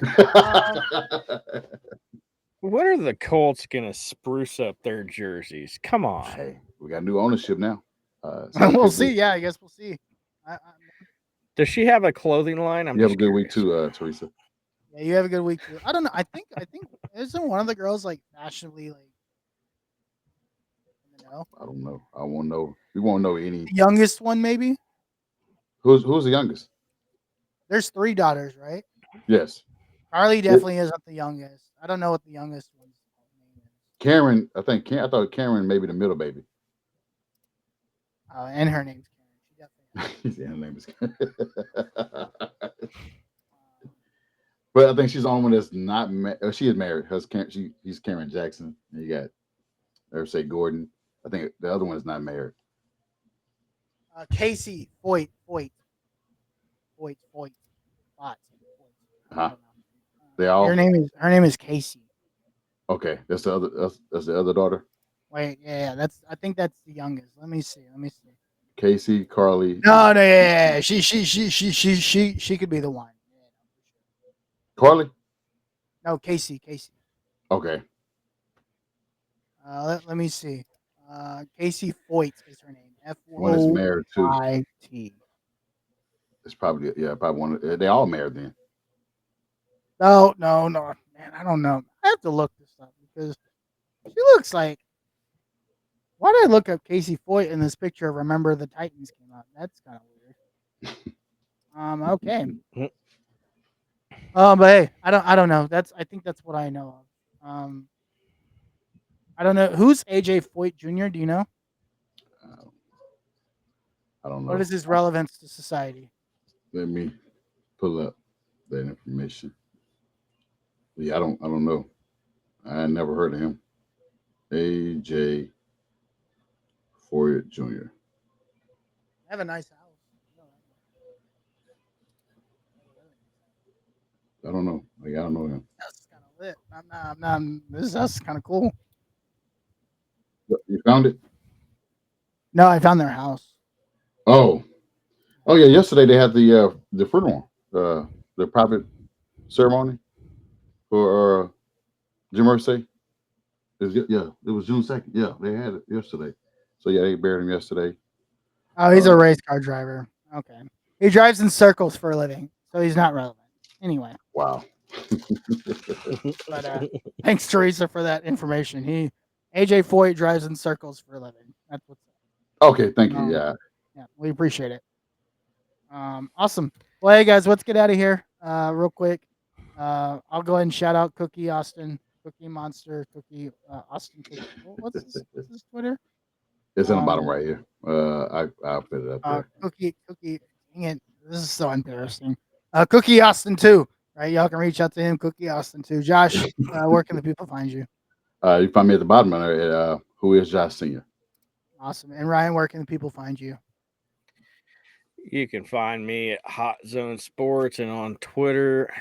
When are the Colts gonna spruce up their jerseys? Come on. Hey, we got new ownership now. So it we'll could be. see. Yeah, I guess we'll see. Does she have a clothing line? I'm You have a just good week curious. too, Teresa. Yeah, you have a good week too. I don't know. I think isn't one of the girls like fashionably like in the know? I don't know. I won't know. We won't know any. The youngest one maybe. Who's the youngest? There's three daughters, right? Yes, Carly It- definitely isn't the youngest. I don't know what the youngest one's name is. Karen. I think. I thought Karen maybe the middle baby. And her name's Karen. She definitely. Yeah, her name is. But I think she's the only one that's not. She is married. He's Karen Jackson. And you got Say Gordon. I think the other one is not married. Casey Foyt. Foyt. Foyt. Foyt. I Huh? don't know. They Her all name is Casey. okay. That's the other. That's the other daughter. Wait, yeah, I think that's the youngest. Let me see. Casey, Carly, No, no, yeah. She could be the one. Yeah, no, for sure. Carly. No, Casey. Okay. Let me see. Casey Foyt is her name. One is married too. Foyt. It's probably probably one. They all married then. No, man, I don't know. I have to look this up because she looks like. Why did I look up Casey Foyt in this picture of Remember the Titans came out? That's kind of weird. Okay. But hey, I don't know. I think that's what I know of. I don't know who's AJ Foyt Jr. Do you know? Uh, I don't What know. is his relevance to society? Let me pull up that information. Yeah, I don't know. I never heard of him. AJ Foyt Jr. I have a nice house. You know that. I have a really nice house. I don't know. Like, I don't know him. House is kind of lit. This house is kind of cool. You found it? No, I found their house. Oh, oh yeah. Yesterday they had the funeral, the private ceremony for Jim Irsay. Yeah, it was June 2nd. Yeah, they had it yesterday. So yeah, they buried him yesterday. Oh, he's a Uh, race car driver. Okay. He drives in circles for a living, so he's not relevant. Anyway, wow. but thanks Teresa for that information. AJ Foyt drives in circles for a living. That's what's Okay, thank you. um Yeah. yeah, we appreciate it. Awesome. Well, hey guys, let's get out of here. Real quick. I'll go ahead and shout out Cookie Austin, Cookie Monster, Cookie Austin Cookie. What's his Twitter? It's in the bottom Um right here. I'll put it up there. Cookie. Dang it, this is so embarrassing. Cookie Austin too, right? Y'all can reach out to him. Cookie Austin too. Josh, where can the people find you? You find me at the bottom there. Who is Josh Senior? Awesome. And Ryan, where can the people find you? You can find me at Hot Zone Sports and on Twitter,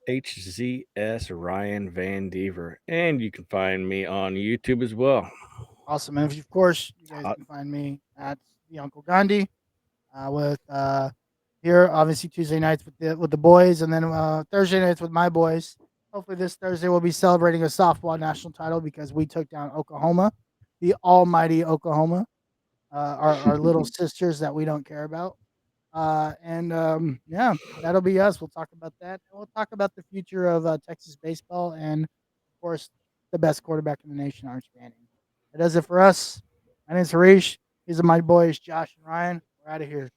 HZS Ryan Van Dever. And you can find me on YouTube as well. Awesome. And of course, you guys Hot- can find me at the Uncle Gandhi with here obviously Tuesday nights with the boys, and then Thursday nights with my boys. Hopefully this Thursday we'll be celebrating a softball national title because we took down Oklahoma, the almighty Oklahoma, our little sisters that we don't care about. Yeah, that'll be us. We'll talk about that. We'll talk about the future of Texas baseball and, of course, the best quarterback in the nation, Arch Manning. That does it for us. My name's Harish. These are my boys, Josh and Ryan. We're out of here.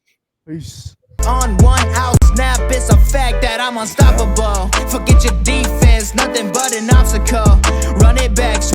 Peace. On 1 out snap, it's a fact that I'm unstoppable. Forget your defense, nothing but an obstacle. Run it back.